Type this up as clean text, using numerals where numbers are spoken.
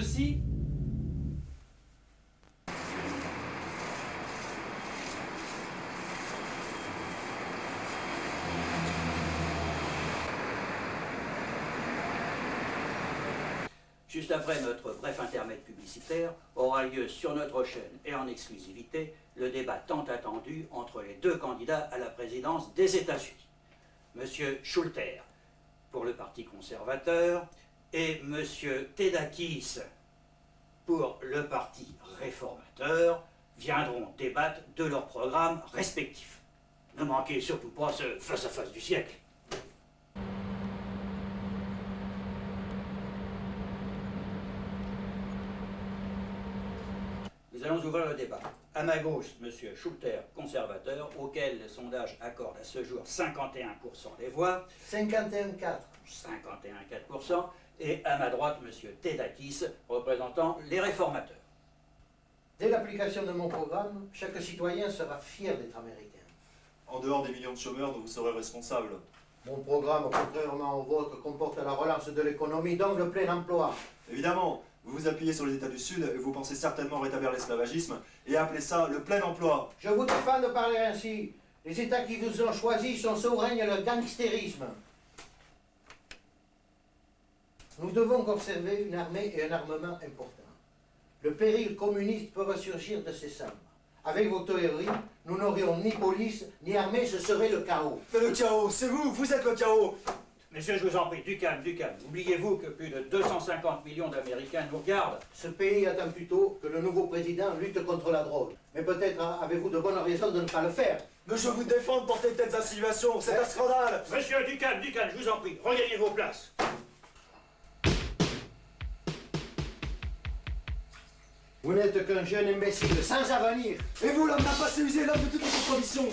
ceci? Juste après notre bref intermède publicitaire, aura lieu sur notre chaîne et en exclusivité le débat tant attendu entre les deux candidats à la présidence des États-Unis. Monsieur Schulter pour le Parti conservateur et Monsieur Tedakis pour le Parti réformateur viendront débattre de leurs programmes respectifs. Ne manquez surtout pas ce face-à-face du siècle. Nous allons ouvrir le débat. À ma gauche, M. Schulter, conservateur, auquel le sondage accorde à ce jour 51% des voix. 51,4. 51,4%. Et à ma droite, M. Tedakis, représentant les réformateurs. Dès l'application de mon programme, chaque citoyen sera fier d'être américain. En dehors des millions de chômeurs dont vous serez responsable. Mon programme, contrairement au vôtre, comporte la relance de l'économie, donc le plein emploi. Évidemment, vous vous appuyez sur les États du Sud et vous pensez certainement rétablir l'esclavagisme et appeler ça le plein emploi. Je vous défends de parler ainsi. Les États qui vous ont choisis sont ceux où règne le gangstérisme. Nous devons conserver une armée et un armement importants. Le péril communiste peut ressurgir de ses cendres. Avec vos théories, nous n'aurions ni police, ni armée, ce serait le chaos. Mais le chaos, c'est vous, vous êtes le chaos. Messieurs, je vous en prie, du calme, du calme. Oubliez-vous que plus de 250 millions d'Américains nous regardent. Ce pays attend plutôt que le nouveau président lutte contre la drogue. Mais peut-être avez-vous de bonnes raisons de ne pas le faire. Mais je vous défends de porter de telles insinuations, c'est un scandale. Messieurs, du calme, je vous en prie. Regagnez vos places. Vous n'êtes qu'un jeune imbécile sans avenir. Et vous, l'homme n'a pas su user l'homme de toutes les conditions.